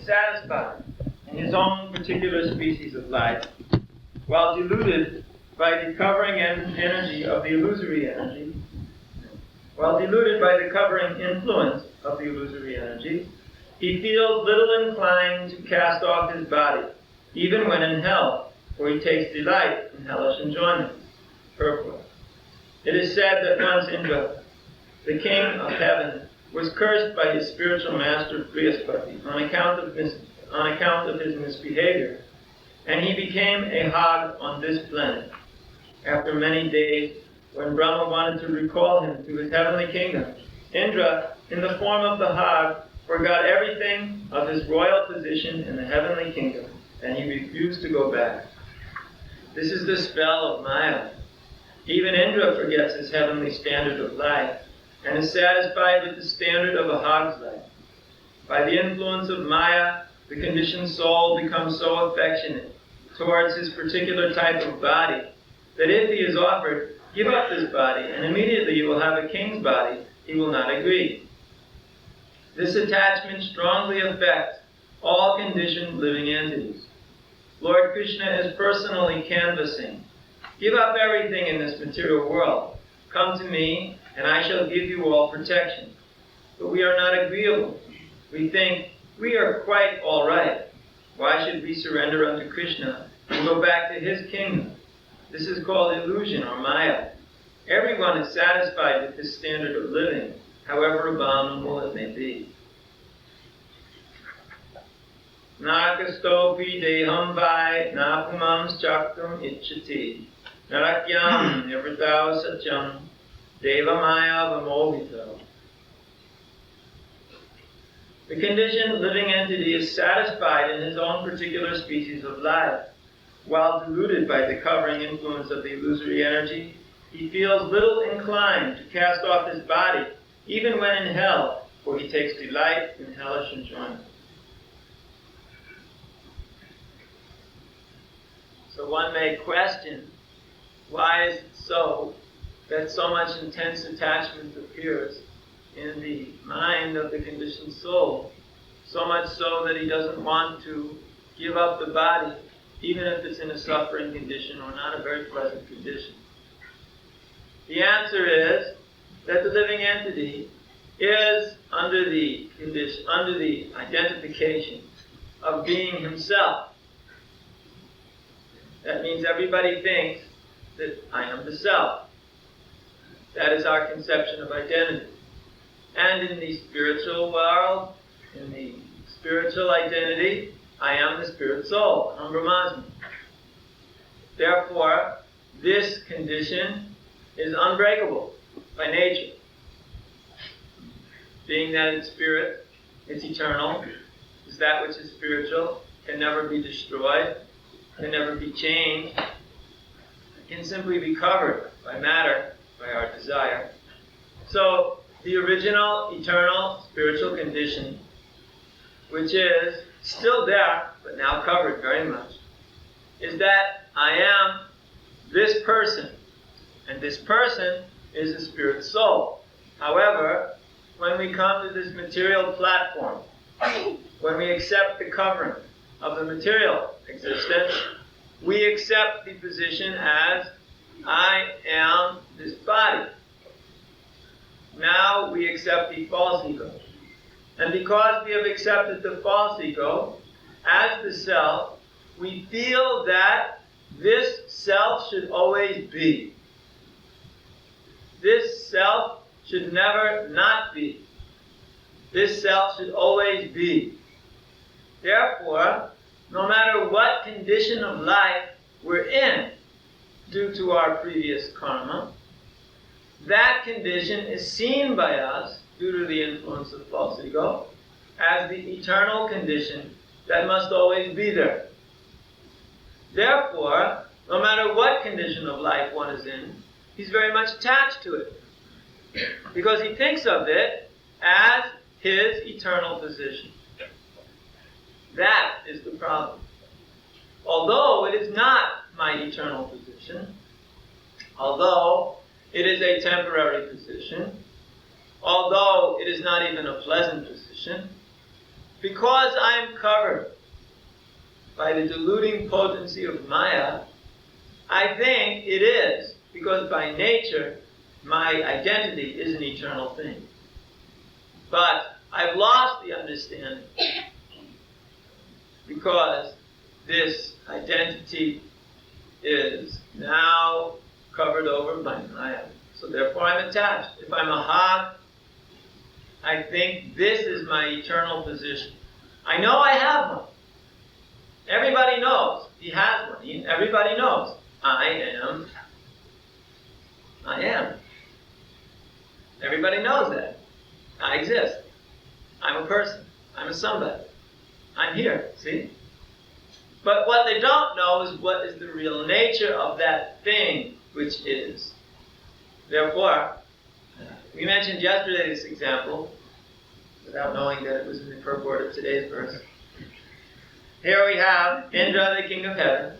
satisfied in his own particular species of life, while deluded by the covering energy of the illusory energy, while deluded by the covering influence of the illusory energy, he feels little inclined to cast off his body, even when in hell, for he takes delight in hellish enjoyment. Purport. It is said that once Indra, the king of heaven, was cursed by his spiritual master Brihaspati on account of his misbehavior, and he became a hog on this planet. After many days, when Brahma wanted to recall him to his heavenly kingdom, Indra, in the form of the hog, forgot everything of his royal position in the heavenly kingdom, and he refused to go back. This is the spell of Maya. Even Indra forgets his heavenly standard of life, and is satisfied with the standard of a hog's life. By the influence of Maya, the conditioned soul becomes so affectionate towards his particular type of body that if he is offered, give up this body, and immediately you will have a king's body, he will not agree. This attachment strongly affects all conditioned living entities. Lord Krishna is personally canvassing, give up everything in this material world. Come to me, and I shall give you all protection. But we are not agreeable. We think, we are quite all right. Why should we surrender unto Krishna and go back to his kingdom? This is called illusion or Maya. Everyone is satisfied with this standard of living, however abominable it may be. Nakastopi deham vai napumam chakram ichati narakyam nivritao satyam deva maya vamohito. The conditioned living entity is satisfied in his own particular species of life. While deluded by the covering influence of the illusory energy, he feels little inclined to cast off his body, even when in hell, for he takes delight in hellish enjoyment. So one may question, why is it so that so much intense attachment appears in the mind of the conditioned soul, so much so that he doesn't want to give up the body, even if it's in a suffering condition or not a very pleasant condition? The answer is that the living entity is under the identification of being himself. That means everybody thinks that I am the self. That is our conception of identity. And in the spiritual world, in the spiritual identity, I am the spirit soul, I'm Brahmasmi. Therefore, this condition is unbreakable by nature. Being that it's spirit, it's eternal, is that which is spiritual, can never be destroyed, can never be changed, can simply be covered by matter, by our desire. So, the original, eternal, spiritual condition, which is still there, but now covered very much, is that I am this person, and this person is a spirit soul. However, when we come to this material platform, when we accept the covering of the material existence, we accept the position as I am this body. Now we accept the false ego. And because we have accepted the false ego as the self, we feel that this self should always be. This self should never not be. This self should always be. Therefore, no matter what condition of life we're in due to our previous karma, that condition is seen by us, due to the influence of false ego, as the eternal condition that must always be there. Therefore, no matter what condition of life one is in, he's very much attached to it, because he thinks of it as his eternal position. That is the problem. Although it is not my eternal position, although it is a temporary position, although it is not even a pleasant position, because I'm covered by the deluding potency of Maya, I think it is, because by nature, my identity is an eternal thing. But I've lost the understanding because this identity is now covered over by Maya. So therefore I'm attached. If I'm a Hag, I think this is my eternal position. I know I have one. Everybody knows he has one. Everybody knows I am. Everybody knows that. I exist. I'm a person. I'm a somebody. I'm here, see? But what they don't know is what is the real nature of that thing which is. Therefore, we mentioned yesterday this example, without knowing that it was in the purport of today's verse. Here we have Indra, the king of heaven.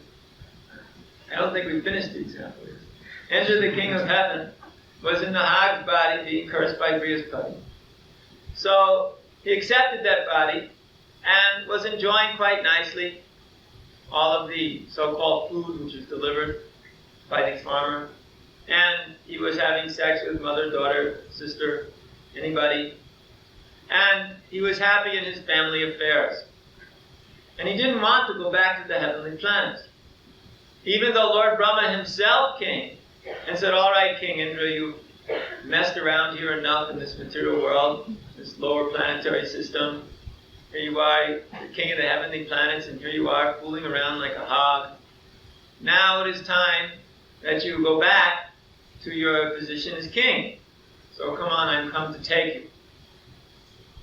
I don't think we finished the example. Indra, the king of heaven, was in the Hag's body being cursed by Brihaspati. So he accepted that body and was enjoying quite nicely all of the so-called food which was delivered by the farmer. And he was having sex with mother, daughter, sister, anybody. And he was happy in his family affairs. And he didn't want to go back to the heavenly planets. Even though Lord Brahma himself came and said, all right, King Indra, you've messed around here enough in this material world, this lower planetary system. Here you are, the king of the heavenly planets, and here you are fooling around like a hog. Now it is time that you go back to your position as king. So come on, I've come to take you.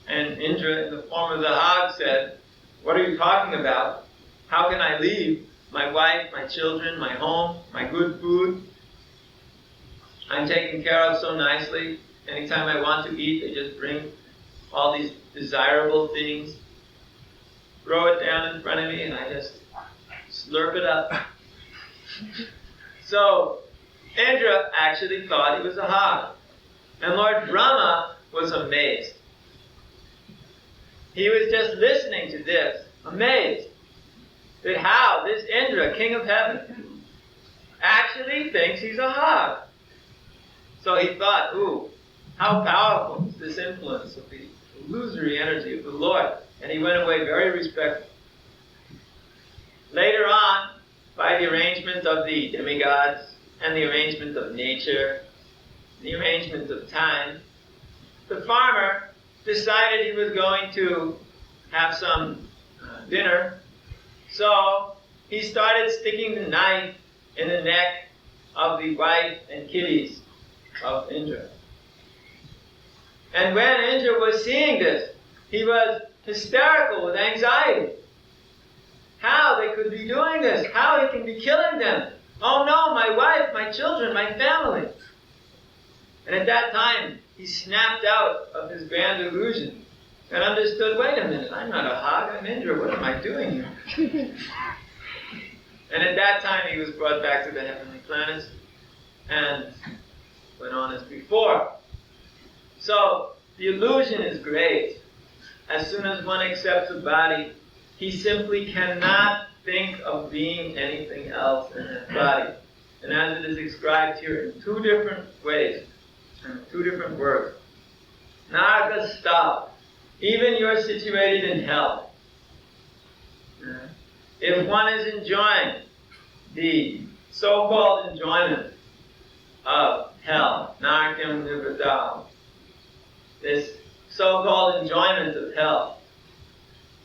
And Indra, in the form of the hog, said, what are you talking about? How can I leave my wife, my children, my home, my good food? I'm taken care of so nicely. Anytime I want to eat, they just bring all these desirable things, throw it down in front of me, and I just slurp it up. So Indra actually thought he was a hog. And Lord Brahma was amazed. He was just listening to this, amazed that how this Indra, king of heaven, actually thinks he's a hog. So he thought, ooh, how powerful is this influence of the illusory energy of the Lord. And he went away very respectful. Later on, by the arrangement of the demigods and the arrangement of nature, the arrangement of time, the farmer decided he was going to have some dinner. So he started sticking the knife in the neck of the wife and kiddies of Indra. And when Indra was seeing this, he was hysterical with anxiety. How they could be doing this? How he can be killing them? Oh no, my wife, my children, my family. And at that time, he snapped out of his grand illusion and understood, wait a minute, I'm not a hog, I'm Indra, what am I doing here? And at that time he was brought back to the heavenly planets and went on as before. So, the illusion is great. As soon as one accepts a body, he simply cannot think of being anything else than that body. And as it is described here in two different ways, two different words. Naraka, stop. Even you're situated in hell. If one is enjoying the so-called enjoyment of hell, Narakam Nivradam, this so-called enjoyment of hell,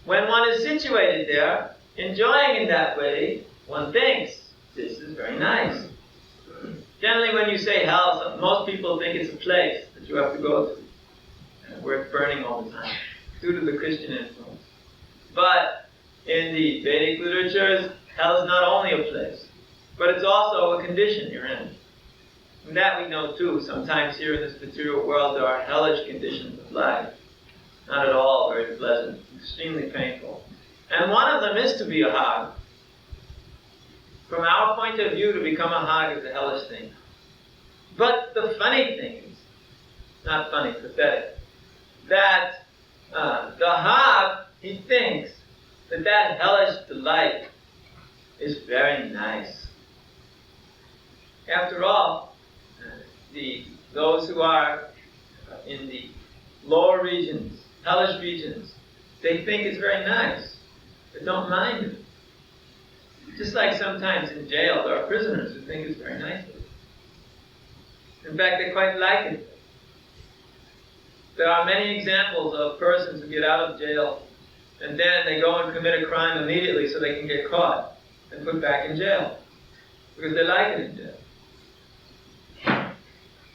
when one is situated there, enjoying in that way, one thinks, this is very nice. Generally when you say hell, most people think it's a place that you have to go to, where it's burning all the time, due to the Christian influence. But in the Vedic literatures, hell is not only a place, but it's also a condition you're in. And that we know too. Sometimes here in this material world there are hellish conditions of life. Not at all very pleasant, extremely painful. And one of them is to be a hog. From our point of view, to become a hog is a hellish thing. But the funny thing is, not funny, pathetic, that the hog he thinks that hellish delight is very nice. After all, those who are in the lower regions, hellish regions, they think it's very nice. They don't mind it. Just like sometimes in jail, there are prisoners who think it's very nice. In fact, they quite like it. There are many examples of persons who get out of jail and then they go and commit a crime immediately so they can get caught and put back in jail because they like it in jail.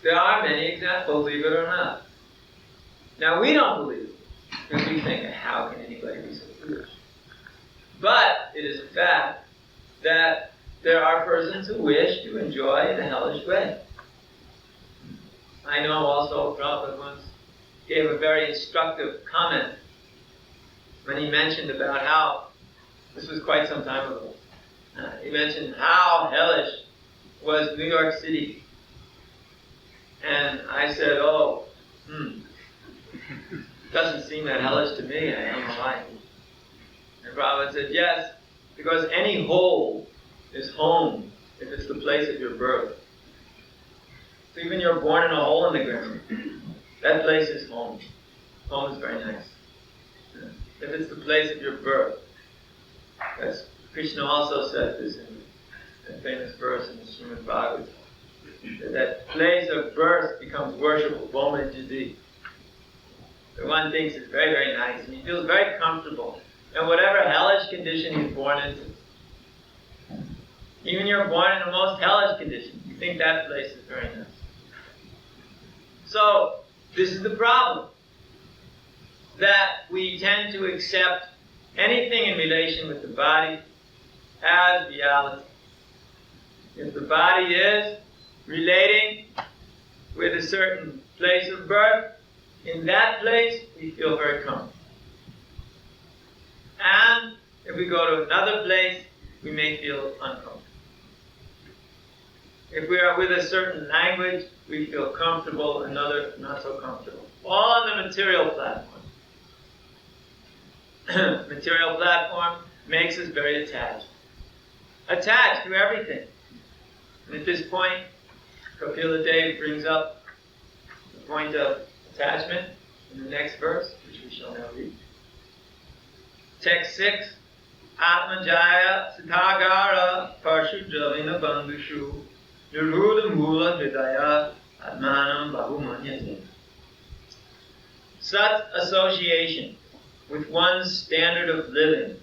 There are many examples, believe it or not. Now, we don't believe it because we think, how can anybody be so foolish? But it is a fact that there are persons who wish to enjoy the hellish way. I know also Prabhupada once gave a very instructive comment when he mentioned about how, this was quite some time ago, he mentioned how hellish was New York City. And I said, doesn't seem that hellish to me, I don't know why. And Prabhupada said, yes, because any hole is home if it's the place of your birth. So even you're born in a hole in the ground, that place is home. Home is very nice. If it's the place of your birth. As Krishna also said this in that famous verse in the Srimad Bhagavatam. That place of birth becomes worshipful, Bomajadi. The one thinks it's very, very nice, and he feels very comfortable. And whatever hellish condition he's born into, even you're born in the most hellish condition, you think that place is very nice. So, this is the problem. That we tend to accept anything in relation with the body as reality. If the body is relating with a certain place of birth, in that place we feel very comfortable. And if we go to another place, we may feel uncomfortable. If we are with a certain language, we feel comfortable, another not so comfortable. All on the material platform. Material platform makes us very attached. Attached to everything. And at this point, Kapila Dev brings up the point of attachment in the next verse, which we shall now read. Text 6. Atmajaya Sithagara Parshudravina Bandhushu Niruda Mula Hridaya Atmanam Bahumanyate. Such association with one's standard of living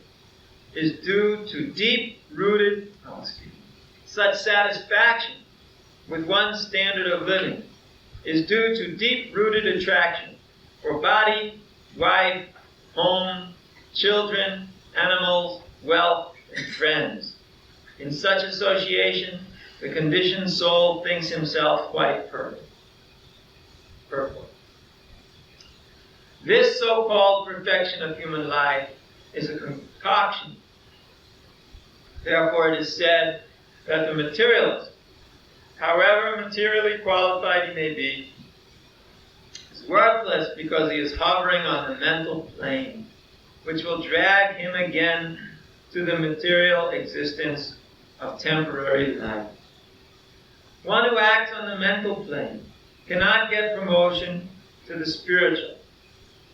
is due to deep-rooted, such satisfaction with one's standard of living is due to deep-rooted attraction for body, wife, home, children, animals, wealth, and friends. In such association, the conditioned soul thinks himself quite perfect. Purport. This so-called perfection of human life is a concoction. Therefore, it is said that the materialist, however materially qualified he may be, is worthless because he is hovering on the mental plane, which will drag him again to the material existence of temporary life. One who acts on the mental plane cannot get promotion to the spiritual.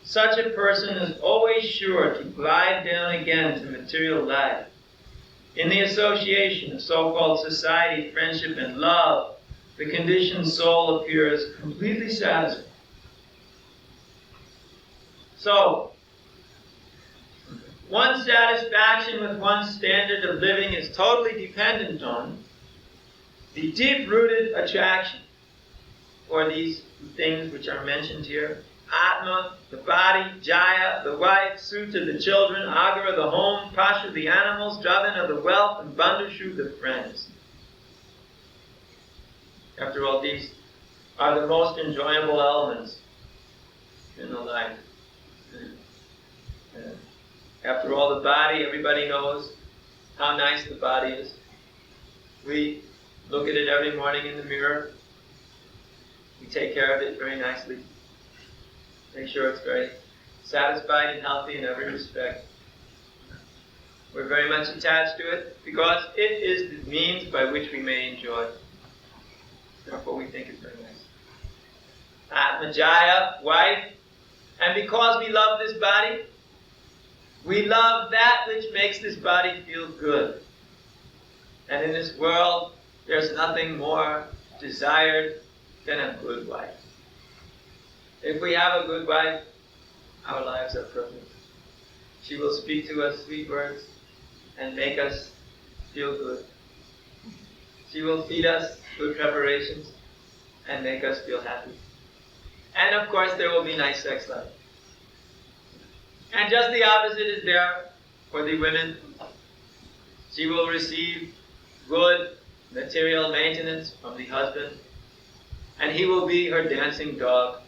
Such a person is always sure to glide down again to material life. In the association of so-called society, friendship, and love, the conditioned soul appears completely satisfied. So, one's satisfaction with one's standard of living is totally dependent on the deep-rooted attraction, or these things which are mentioned here. Atma, the body, Jaya, the wife, Sutta, the children, Agara, the home, Pasha, the animals, Dravina, the wealth, and Bandhushu, the friends. After all, these are the most enjoyable elements in the life. After all, the body, everybody knows how nice the body is. We look at it every morning in the mirror. We take care of it very nicely. Make sure it's very satisfied and healthy in every respect. We're very much attached to it because it is the means by which we may enjoy. Therefore we think it's very nice. Atmajaya, wife, and because we love this body, we love that which makes this body feel good. And in this world, there's nothing more desired than a good wife. If we have a good wife, our lives are perfect. She will speak to us sweet words and make us feel good. She will feed us good preparations and make us feel happy. And of course, there will be nice sex life. And just the opposite is there for the women. She will receive good material maintenance from the husband, and he will be her dancing dog,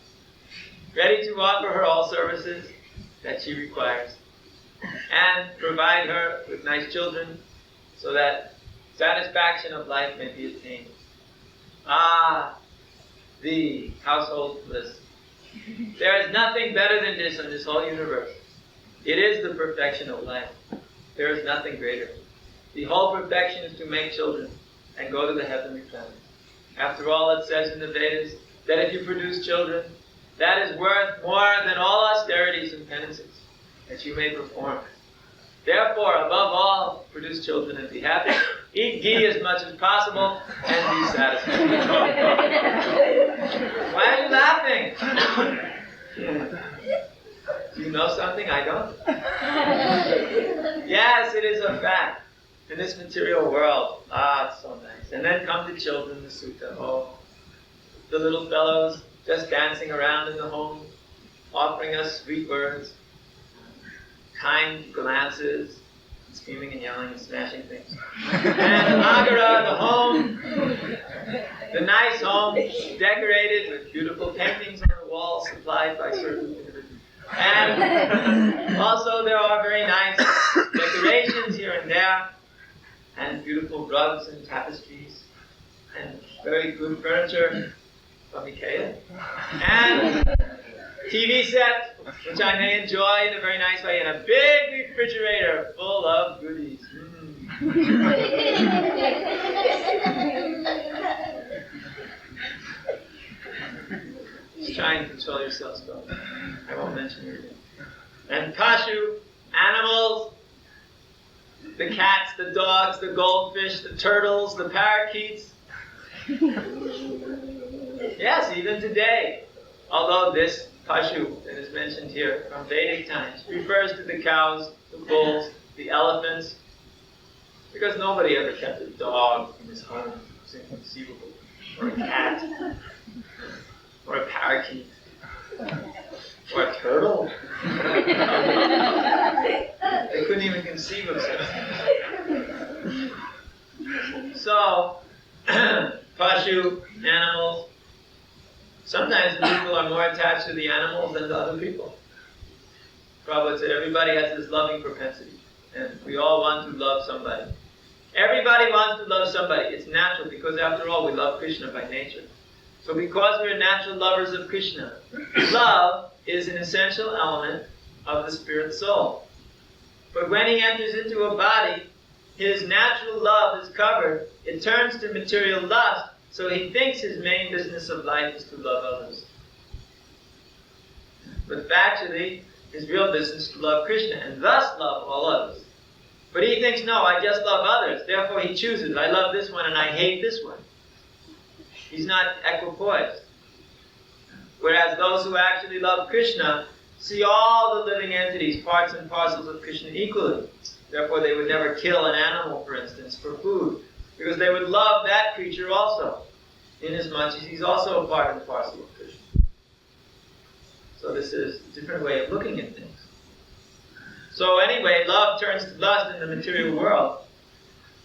ready to offer her all services that she requires, and provide her with nice children so that satisfaction of life may be attained. Ah, the household bliss. There is nothing better than this in this whole universe. It is the perfection of life. There is nothing greater. The whole perfection is to make children and go to the heavenly planet. After all, it says in the Vedas that if you produce children, that is worth more than all austerities and penances that you may perform. Therefore, above all, produce children and be happy. Eat ghee as much as possible and be satisfied. Why are you laughing? Do you know something I don't? Yes, it is a fact. In this material world, it's so nice. And then come the children, the sutta. Oh, the little fellows just dancing around in the home, offering us sweet words, kind glances, screaming and yelling and smashing things. And Agara, the home, the nice home, decorated with beautiful paintings on the walls supplied by certain individuals. And also there are very nice decorations here and there, and beautiful rugs and tapestries, and very good furniture from IKEA, and TV set, which I may enjoy in a very nice way, and a big refrigerator full of goodies. Just try and control yourself, though. I won't mention your name. And Pashu, animals, the cats, the dogs, the goldfish, the turtles, the parakeets. Yes, even today. Although this Pashu that is mentioned here from Vedic times refers to the cows, the bulls, the elephants, because nobody ever kept a dog in his home. It's inconceivable. Or a cat. Or a parakeet. Or a turtle. They couldn't even conceive of such things. So, Pashu, animals. Sometimes the people are more attached to the animals than to other people. Prabhupada said everybody has this loving propensity. And we all want to love somebody. Everybody wants to love somebody. It's natural because after all we love Krishna by nature. So because we're natural lovers of Krishna, love is an essential element of the spirit soul. But when he enters into a body, his natural love is covered. It turns to material lust, so he thinks his main business of life is to love others. But actually, his real business is to love Krishna, and thus love all others. But he thinks, no, I just love others. Therefore he chooses, I love this one and I hate this one. He's not equipoised. Whereas those who actually love Krishna see all the living entities, parts and parcels of Krishna equally. Therefore they would never kill an animal, for instance, for food. Because they would love that creature also, inasmuch as he's also a part and parcel of Krishna. So this is a different way of looking at things. So anyway, love turns to lust in the material world.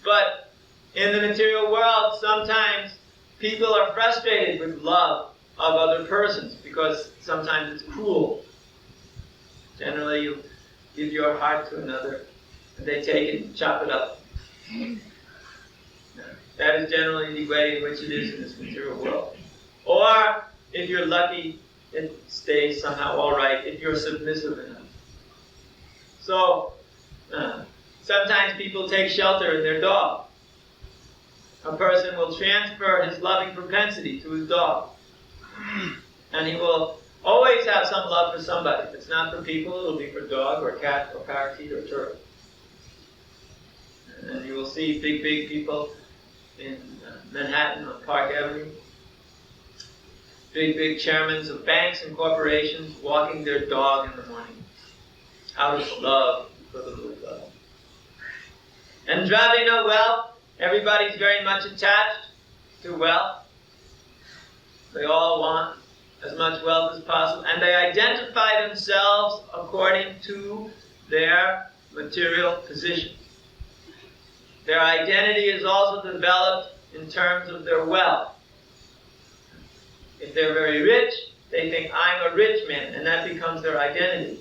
But in the material world, sometimes people are frustrated with love of other persons because sometimes it's cruel. Generally, you give your heart to another and they take it and chop it up. That is generally the way in which it is in this material world. Or, if you're lucky, it stays somehow all right if you're submissive enough. So, sometimes people take shelter in their dog. A person will transfer his loving propensity to his dog. And he will always have some love for somebody. If it's not for people, it'll be for dog or cat or parakeet or turtle. And you will see big people in Manhattan on Park Avenue. Big chairmen of banks and corporations walking their dog in the morning out of love for the little dog. And driving a wealth, everybody's very much attached to wealth. They all want as much wealth as possible, and they identify themselves according to their material position. Their identity is also developed in terms of their wealth. If they're very rich, they think, I'm a rich man, and that becomes their identity.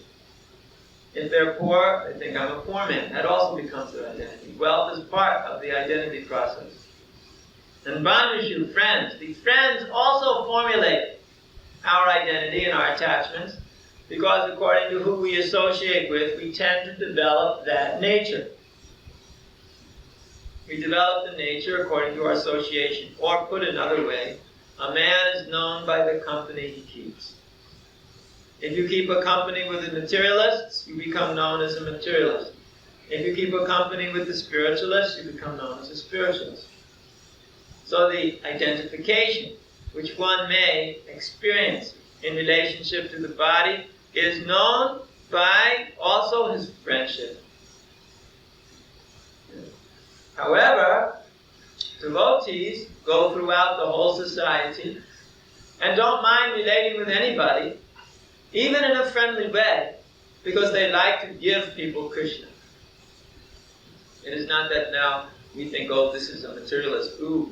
If they're poor, they think, I'm a poor man. That also becomes their identity. Wealth is part of the identity process. And Bandhu, friends, these friends also formulate our identity and our attachments, because according to who we associate with, we tend to develop that nature. We develop the nature according to our association. Or put another way, a man is known by the company he keeps. If you keep a company with the materialists, you become known as a materialist. If you keep a company with the spiritualists, you become known as a spiritualist. So the identification which one may experience in relationship to the body is known by also his friendship. However, devotees go throughout the whole society and don't mind relating with anybody, even in a friendly way, because they like to give people Krishna. It is not that now we think, oh, this is a materialist, ooh,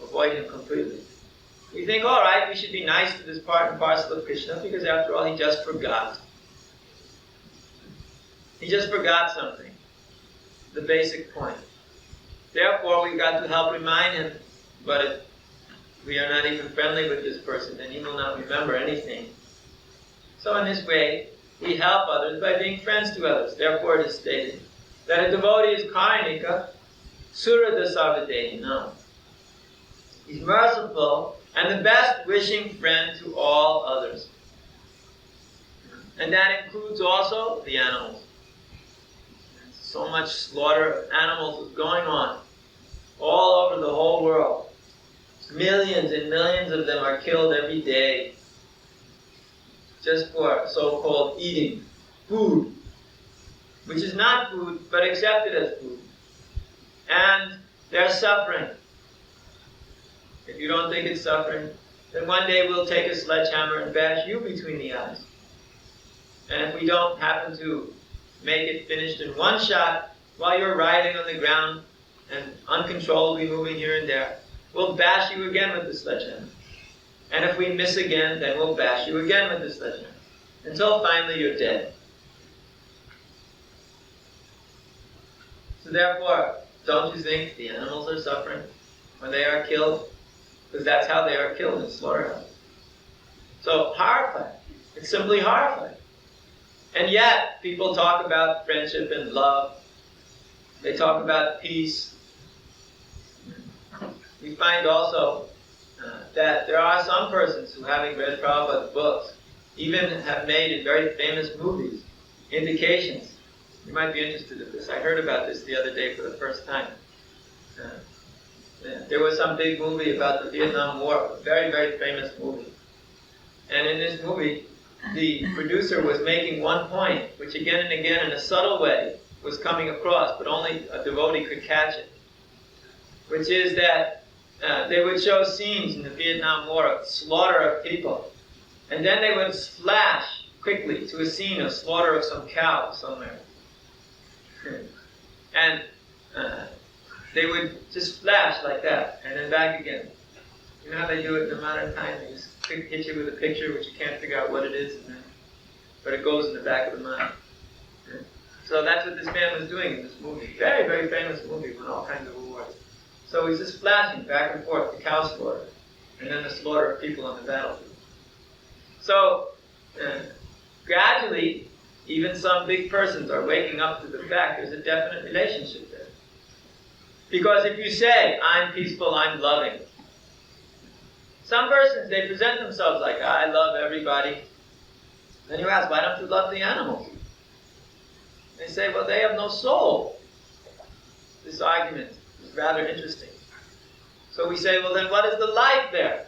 avoid him completely. We think, all right, we should be nice to this part and parcel of Krishna, because after all, he just forgot. He just forgot something, the basic point. Therefore, we've got to help remind him, but if we are not even friendly with this person, then he will not remember anything. So in this way, we help others by being friends to others. Therefore, it is stated that a devotee is karnika, suradasavadehi. No. He's merciful and the best wishing friend to all others. And that includes also the animals. So much slaughter of animals is going on all over the whole world. Millions and millions of them are killed every day just for so-called eating food, which is not food but accepted as food. And they're suffering. If you don't think it's suffering, then one day we'll take a sledgehammer and bash you between the eyes. And if we don't happen to make it finished in one shot while you're writhing on the ground and uncontrollably moving here and there, we'll bash you again with the sledgehammer. And if we miss again, then we'll bash you again with the sledgehammer, until finally you're dead. So therefore, don't you think the animals are suffering when they are killed? Because that's how they are killed in slaughterhouses. So horrifying. It's simply horrifying. And yet, people talk about friendship and love. They talk about peace. We find also that there are some persons who, having read Prabhupada's books, even have made in very famous movies indications. You might be interested in this. I heard about this the other day for the first time. There was some big movie about the Vietnam War, a very, very famous movie. And in this movie, the producer was making one point, which again and again in a subtle way was coming across, but only a devotee could catch it. Which is that they would show scenes in the Vietnam War of slaughter of people. And then they would flash quickly to a scene of slaughter of some cow somewhere. And they would just flash like that, and then back again. You know how they do it in the modern time? They just hit you with a picture which you can't figure out what it is, but it goes in the back of the mind. So that's what this man was doing in this movie. Very, very famous movie, won all kinds of awards. So he's just flashing back and forth, the cow slaughter, and then the slaughter of people on the battlefield. So gradually, Even some big persons are waking up to the fact there's a definite relationship there. Because if you say, I'm peaceful, I'm loving, some persons, they present themselves like, I love everybody. Then you ask, why don't you love the animals? They say, well, they have no soul. This argument is rather interesting. So we say, well, then what is the life there?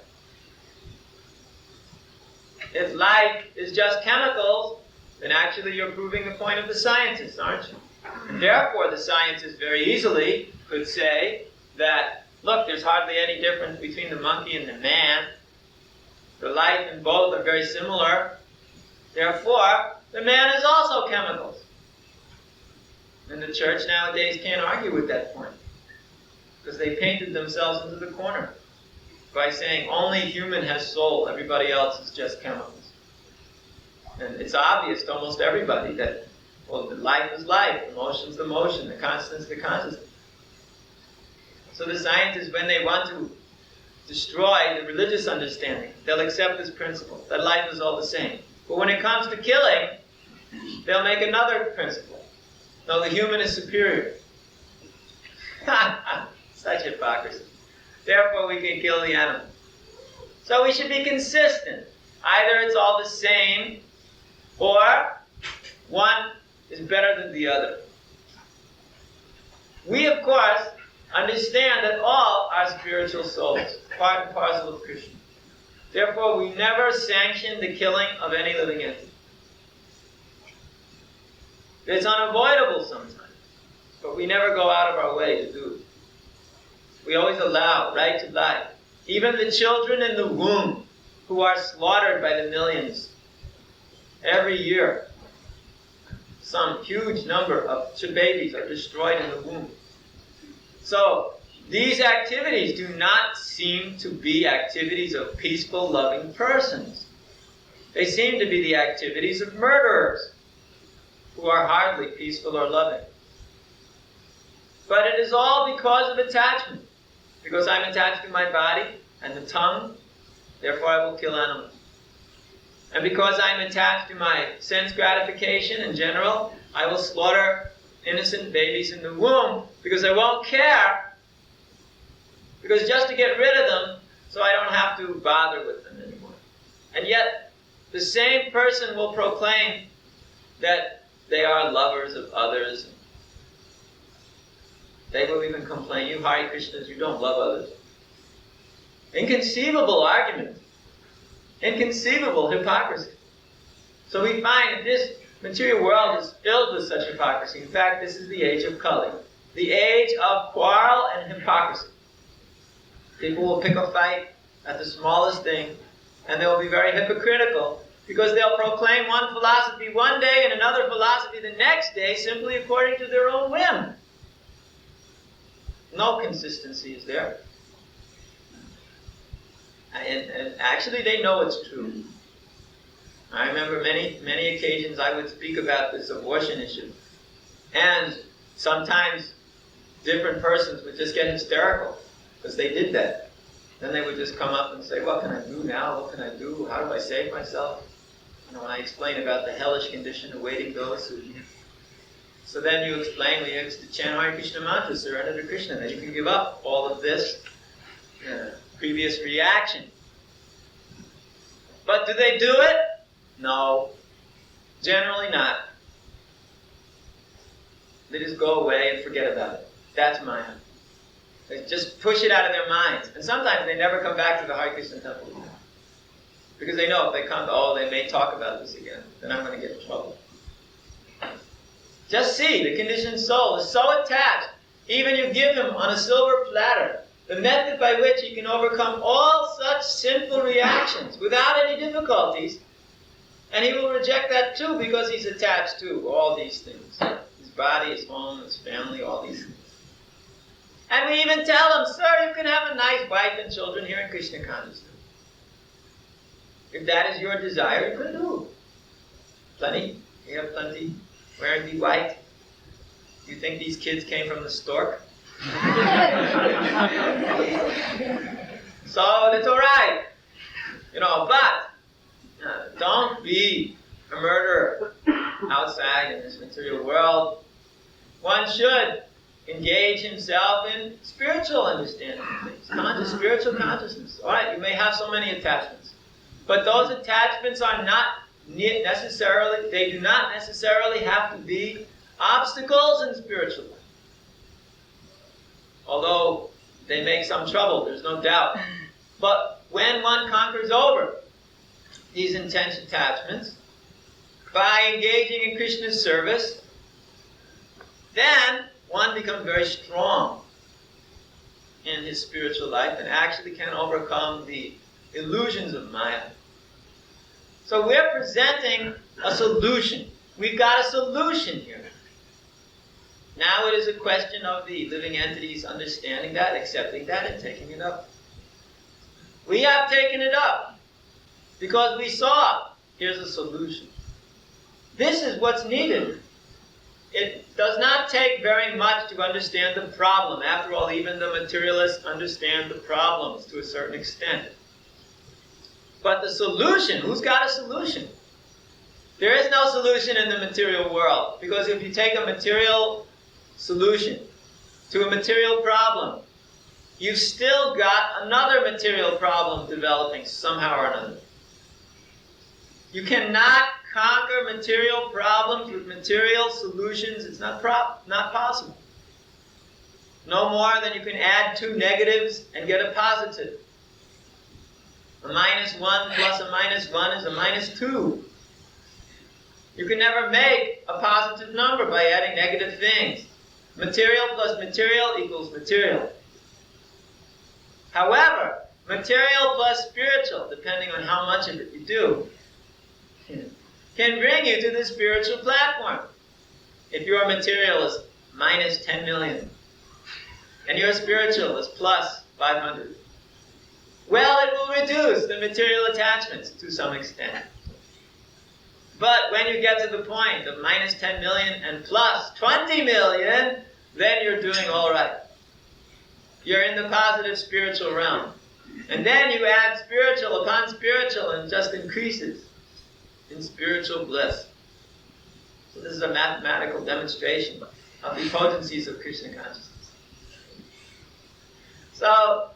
If life is just chemicals, then actually you're proving the point of the scientists, aren't you? And therefore, the scientists very easily could say that, look, there's hardly any difference between the monkey and the man. The life in both are very similar. Therefore, the man is also chemicals. And the church nowadays can't argue with that point, because they painted themselves into the corner by saying only human has soul, everybody else is just chemicals. And it's obvious to almost everybody that, well, the life is life, the motion's the motion, the constant's the constant. So the scientists, when they want to destroy the religious understanding, they'll accept this principle, that life is all the same. But when it comes to killing, they'll make another principle. No, the human is superior. Such hypocrisy. Therefore, we can kill the animal. So we should be consistent. Either it's all the same, or one is better than the other. We, of course, understand that all are spiritual souls, part and parcel of Krishna. Therefore, we never sanction the killing of any living entity. It's unavoidable sometimes, but we never go out of our way to do it. We always allow right to life. Even the children in the womb, who are slaughtered by the millions every year, some huge number of babies are destroyed in the womb. So, these activities do not seem to be activities of peaceful, loving persons. They seem to be the activities of murderers, who are hardly peaceful or loving. But it is all because of attachment. Because I'm attached to my body and the tongue, therefore I will kill animals. And because I'm attached to my sense gratification in general, I will slaughter innocent babies in the womb, because I won't care. Because just to get rid of them, so I don't have to bother with them anymore. And yet, the same person will proclaim that they are lovers of others. They will even complain, you Hare Krishnas, you don't love others. Inconceivable argument. Inconceivable hypocrisy. So we find that this material world is filled with such hypocrisy. In fact, this is the age of Kali. The age of quarrel and hypocrisy. People will pick a fight at the smallest thing, and they will be very hypocritical, because they'll proclaim one philosophy one day and another philosophy the next day, simply according to their own whim. No consistency is there. And actually they know it's true. I remember many occasions I would speak about this abortion issue. And sometimes different persons would just get hysterical because they did that. Then they would just come up and say, what can I do now? What can I do? How do I save myself? You know, when I explain about the hellish condition awaiting those who... So then you explain, well, you have to chant Hare Krishna mantra, surrender to Krishna, then you can give up all of this previous reaction. But do they do it? No. Generally not. They just go away and forget about it. That's Maya. They just push it out of their minds. And sometimes they never come back to the Hare Krishna temple again. Because they know if they come, they may talk about this again. Then I'm going to get in trouble. Just see, the conditioned soul is so attached, even you give him on a silver platter the method by which he can overcome all such sinful reactions without any difficulties, and he will reject that too because he's attached to all these things. His body, his home, his family, all these things. And we even tell him, sir, you can have a nice wife and children here in Krishna consciousness. If that is your desire, you can do. Plenty. You have plenty. Wearing the white. You think these kids came from the stork? So that's all right. You know, but don't be a murderer. outside in this material world. One should engage himself in spiritual understanding of things, spiritual consciousness. All right, you may have so many attachments, but those attachments are not necessarily, they do not necessarily have to be obstacles in spiritual life. Although they make some trouble, there's no doubt. But when one conquers over these intense attachments by engaging in Krishna's service, then one becomes very strong in his spiritual life and actually can overcome the illusions of Maya. So we're presenting a solution. We've got a solution here. Now it is a question of the living entities understanding that, accepting that, and taking it up. We have taken it up because we saw here's a solution. This is what's needed. It does not take very much to understand the problem. After all, even the materialists understand the problems to a certain extent. But the solution, who's got a solution? There is no solution in the material world. Because if you take a material solution to a material problem, you've still got another material problem developing somehow or another. You cannot conquer material problems with material solutions. It's not possible. No more than you can add two negatives and get a positive. A -1 plus a -1 is a -2. You can never make a positive number by adding negative things. Material plus material equals material. However, material plus spiritual, depending on how much of it you do, can bring you to the spiritual platform. If your material is -10 million, and your spiritual is plus 500, well, it will reduce the material attachments to some extent. But when you get to the point of -10 million and plus 20 million, then you're doing all right. You're in the positive spiritual realm. And then you add spiritual upon spiritual and just increases in spiritual bliss. So this is a mathematical demonstration of the potencies of Krishna consciousness. So,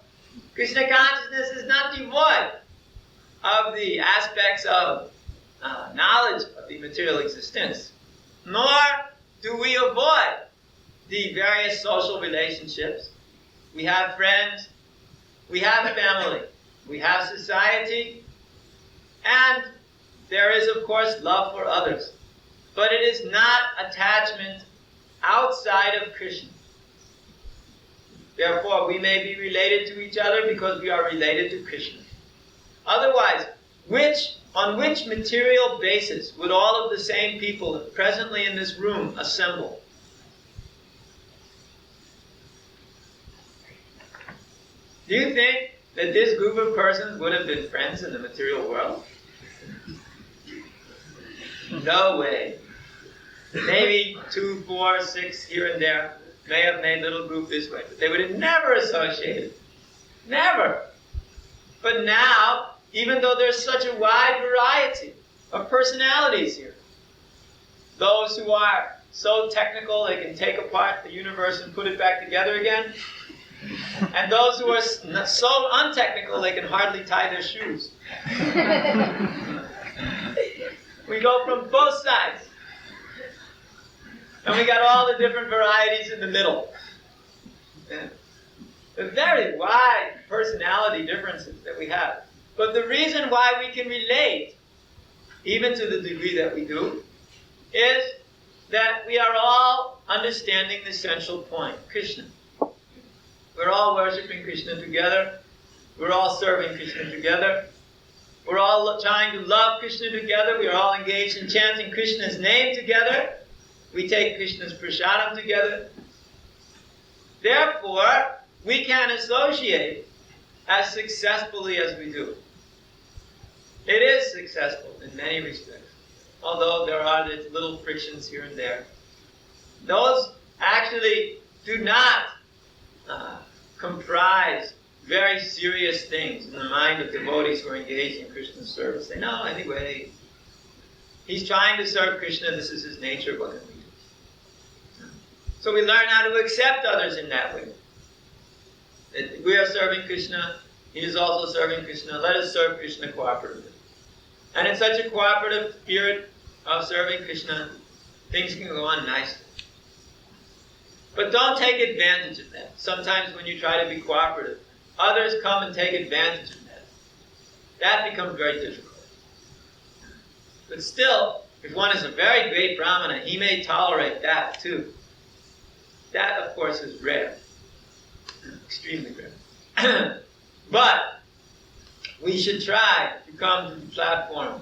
Krishna consciousness is not devoid of the aspects of knowledge of the material existence, nor do we avoid the various social relationships. We have friends, we have family, we have society, and there is, of course, love for others. But it is not attachment outside of Krishna. Therefore, we may be related to each other because we are related to Krishna. Otherwise, on which material basis would all of the same people presently in this room assemble? Do you think that this group of persons would have been friends in the material world? No way. Maybe 2, 4, 6 here and there may have made little group this way, but they would have never associated. Never. But now, even though there's such a wide variety of personalities here, those who are so technical they can take apart the universe and put it back together again, and those who are so untechnical they can hardly tie their shoes. We go from both sides. And we got all the different varieties in the middle. The very wide personality differences that we have. But the reason why we can relate, even to the degree that we do, is that we are all understanding the central point, Krishna. We're all worshipping Krishna together. We're all serving Krishna together. We're all trying to love Krishna together. We are all engaged in chanting Krishna's name together. We take Krishna's prasadam together. Therefore, we can associate as successfully as we do. It is successful in many respects, although there are little frictions here and there. Those actually do not comprise very serious things in the mind of devotees who are engaged in Krishna's service. They know anyway. He's trying to serve Krishna. This is his nature. What can we do? So we learn how to accept others in that way. That we are serving Krishna. He is also serving Krishna. Let us serve Krishna cooperatively. And in such a cooperative spirit of serving Krishna, things can go on nicely. But don't take advantage of that. Sometimes when you try to be cooperative, others come and take advantage of that. That becomes very difficult. But still, if one is a very great Brahmana, he may tolerate that too. That, of course, is rare. Extremely rare. But we should try to come to the platform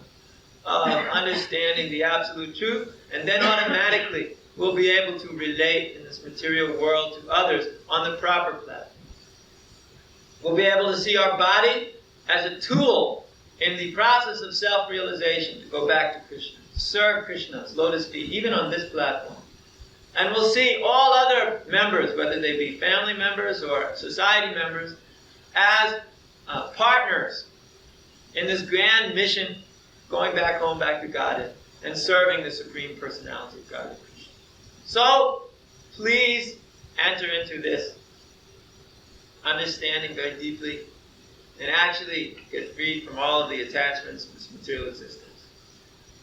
of understanding the absolute truth, and then automatically we'll be able to relate in this material world to others on the proper platform. We'll be able to see our body as a tool in the process of self-realization to go back to Krishna, to serve Krishna's lotus feet, even on this platform. And we'll see all other members, whether they be family members or society members, as partners in this grand mission, going back home, back to Godhead, and serving the Supreme Personality of Godhead. So, please enter into this understanding very deeply and actually get freed from all of the attachments of this material existence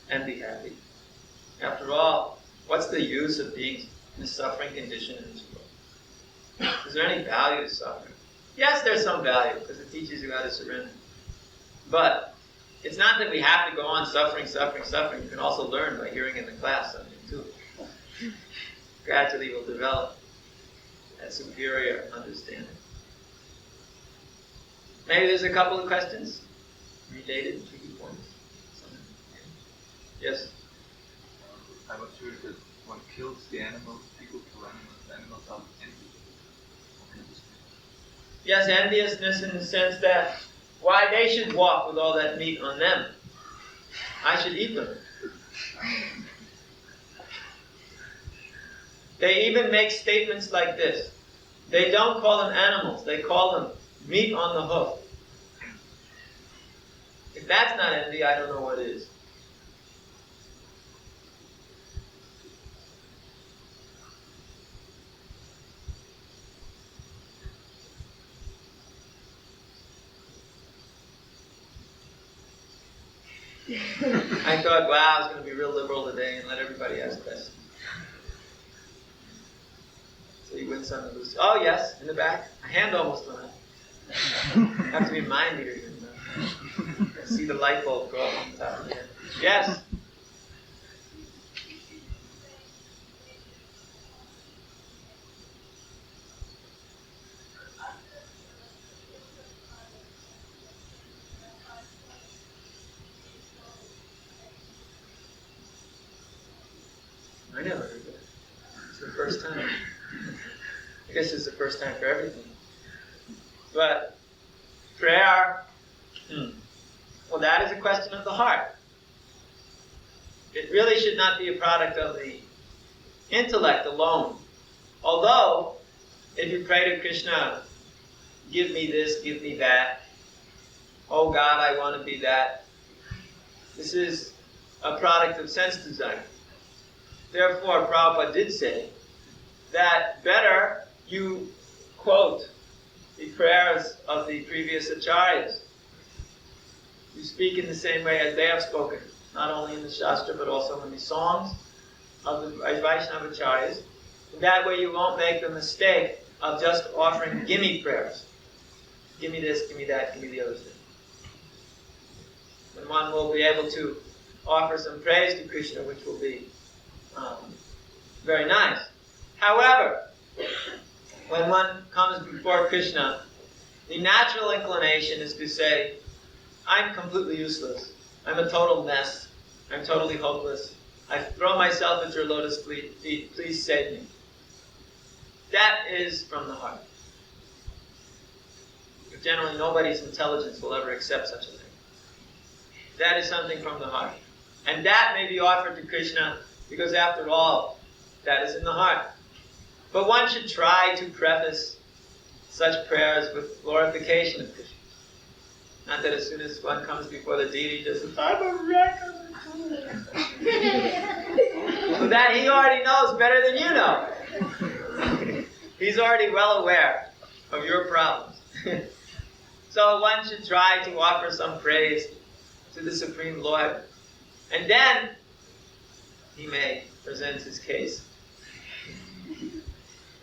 and be happy. After all, what's the use of being in a suffering condition in this world? Is there any value to suffering? Yes, there's some value because it teaches you how to surrender. But it's not that we have to go on suffering. You can also learn by hearing in the class something too. Gradually we'll develop that superior understanding. Maybe there's a couple of questions related, tricky points. Yes? I'm not sure that one kills the animals, people kill animals out of envy. Yes, enviousness in the sense that why they should walk with all that meat on them. I should eat them. They even make statements like this. They don't call them animals, they call them meat on the hoof. If that's not envy, I don't know what is. I thought, wow, I was going to be real liberal today and let everybody ask questions. So you win some and lose. Oh, yes, in the back. A hand almost went up. Have to be a mind reader here. I see the light bulb go up on the top of the head. Yes? I never heard that. It's the first time. I guess it's the first time for everything. But prayer, well, that is a question of the heart. It really should not be a product of the intellect alone. Although, if you pray to Krishna, give me this, give me that. Oh God, I want to be that. This is a product of sense desire. Therefore, Prabhupada did say that better you quote the prayers of the previous acharyas. You speak in the same way as they have spoken, not only in the Shastra but also in the songs of the Vaishnava acharyas. And that way you won't make the mistake of just offering gimme prayers. Give me this, give me that, give me the other thing. And one will be able to offer some praise to Krishna, which will be very nice. However, when one comes before Krishna, the natural inclination is to say, I'm completely useless. I'm a total mess. I'm totally hopeless. I throw myself at your lotus feet. Please save me. That is from the heart. But generally, nobody's intelligence will ever accept such a thing. That is something from the heart. And that may be offered to Krishna because, after all, that is in the heart. But one should try to preface such prayers with glorification of Krishna. Not that as soon as one comes before the deity, just says, I'm a wreck, I'm a Well, that he already knows better than you know. He's already well aware of your problems. So one should try to offer some praise to the Supreme Lord. And then he may present his case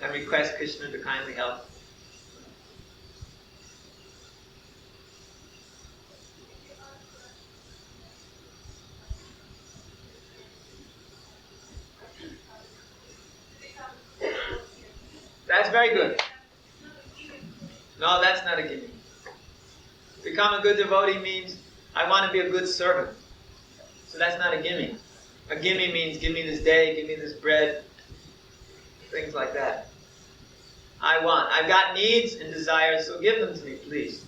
and request Krishna to kindly help. That's very good. No, that's not a gimme. Become a good devotee means I want to be a good servant. So that's not a gimme. A gimme means give me this day, give me this bread, things like that. I've got needs and desires, so give them to me, please.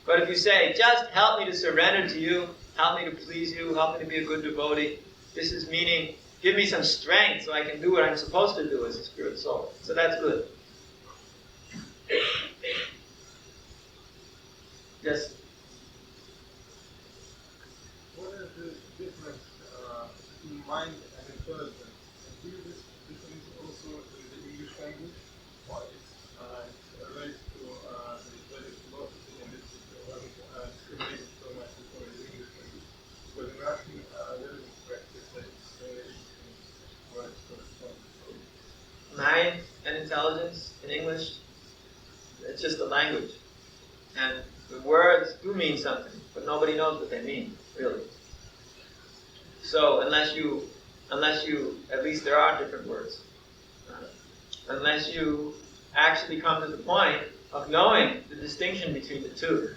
But if you say, just help me to surrender to you, help me to please you, help me to be a good devotee, this is meaning, give me some strength so I can do what I'm supposed to do as a spirit soul. So that's good. Yes? What is the difference between mind and intelligence? Do you this difference also in the English language? Or it's related to the Vedic philosophy and it's discriminated so much before the English language? But in Russian, there is a practice that words correspond. Mind and intelligence in English, it's just a language. And the words do mean something, but nobody knows what they mean, really. So unless you, at least there are different words. Unless you actually come to the point of knowing the distinction between the two,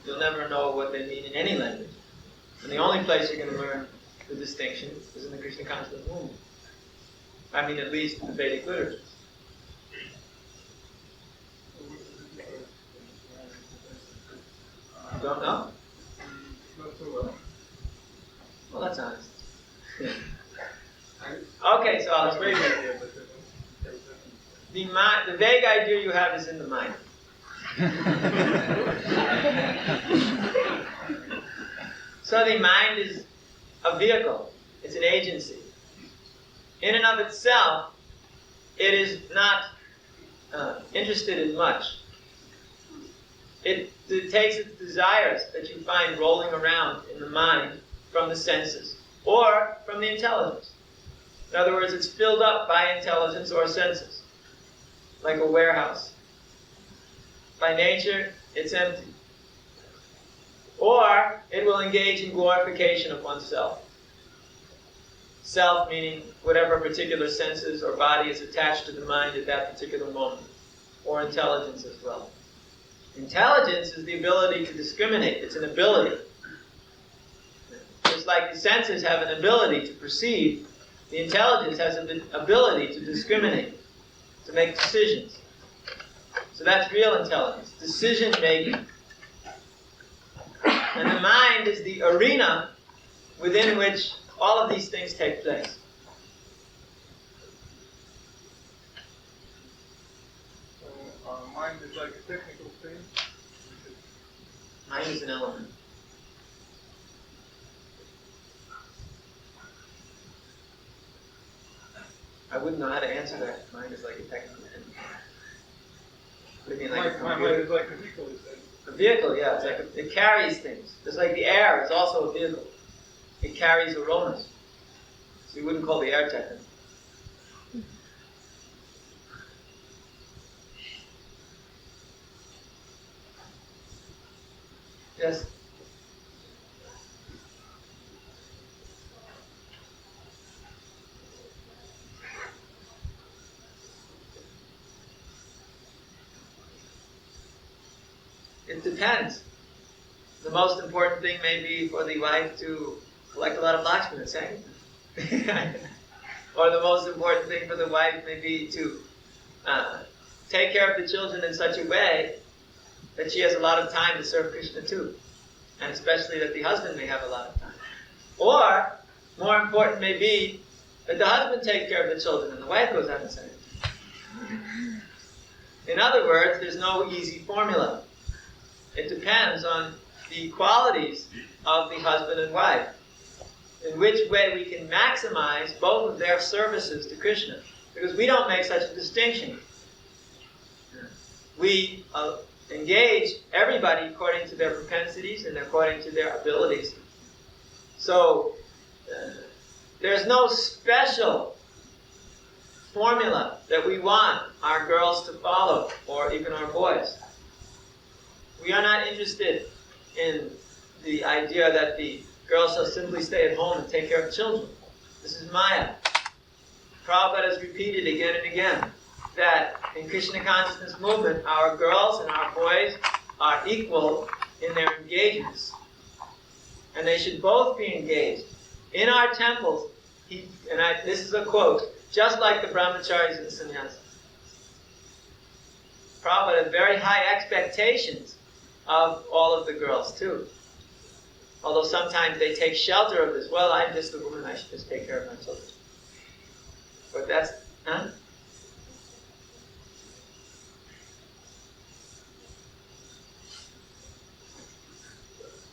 you'll never know what they mean in any language. And the only place you're going to learn the distinction is in the Krishna consciousness movement. I mean, at least in the Vedic literature. You don't know? Not so well. Well, that's honest. Okay, so I'll explain it. The vague idea you have is in the mind. So the mind is a vehicle. It's an agency. In and of itself, it is not interested in much. It takes its desires that you find rolling around in the mind from the senses or from the intelligence. In other words, it's filled up by intelligence or senses, like a warehouse. By nature, it's empty. Or it will engage in glorification of oneself. Self meaning whatever particular senses or body is attached to the mind at that particular moment, or intelligence as well. Intelligence is the ability to discriminate. It's an ability. Just like the senses have an ability to perceive, the intelligence has an ability to discriminate, to make decisions. So that's real intelligence, decision making. And the mind is the arena within which all of these things take place. So mind is like a technical thing. Mind is an element. I wouldn't know how to answer that. Mind is like a technical thing. What do you mean, like My mind is like a vehicle, you said. a vehicle? Yeah, it's like it carries things. Just like the air is also a vehicle. It carries aromas. So you wouldn't call the air technical. Yes? It depends. The most important thing may be for the wife to collect a lot of Lakshmi, say. Or the most important thing for the wife may be to take care of the children in such a way that she has a lot of time to serve Krishna too. And especially that the husband may have a lot of time. Or, more important may be that the husband takes care of the children and the wife goes out and serves. In other words, there's no easy formula. It depends on the qualities of the husband and wife. In which way we can maximize both of their services to Krishna. Because we don't make such a distinction. We engage everybody according to their propensities and according to their abilities. So, there's no special formula that we want our girls to follow, or even our boys. We are not interested in the idea that the girls shall simply stay at home and take care of children. This is Maya. Prabhupada has repeated again and again that in Krishna consciousness movement, our girls and our boys are equal in their engagements. And they should both be engaged. In our temples, this is a quote, just like the brahmacharis and sannyasis. Prabhupada had very high expectations of all of the girls too. Although sometimes they take shelter of this. Well, I'm just a woman, I should just take care of my children. But that's,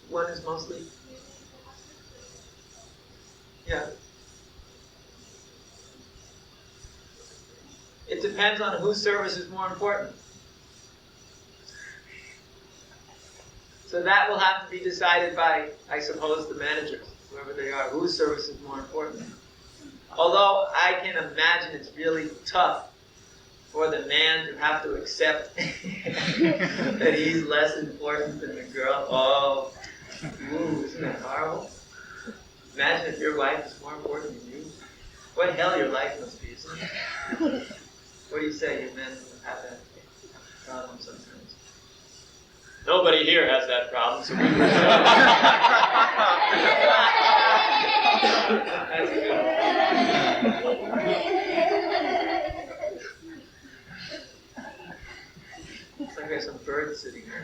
One is mostly, yeah. It depends on whose service is more important. So that will have to be decided by, I suppose, the managers, whoever they are, whose service is more important. Although I can imagine it's really tough for the man to have to accept that he's less important than the girl. Oh, ooh, isn't that horrible? Imagine if your wife is more important than you. What hell your life must be, isn't it? What do you say? You men have that problem sometimes. Nobody here has that problem, so we That's good. Looks like there's some birds sitting there.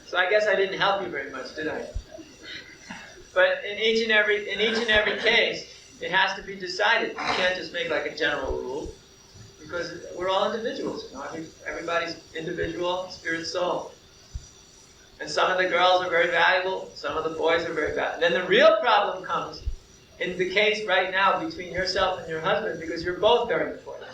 So I guess I didn't help you very much, did I? But in each and every case, it has to be decided. You can't just make like a general rule, because we're all individuals. You know? Everybody's individual, spirit, soul. And some of the girls are very valuable, some of the boys are very valuable. Then the real problem comes in the case right now between yourself and your husband, because you're both very important.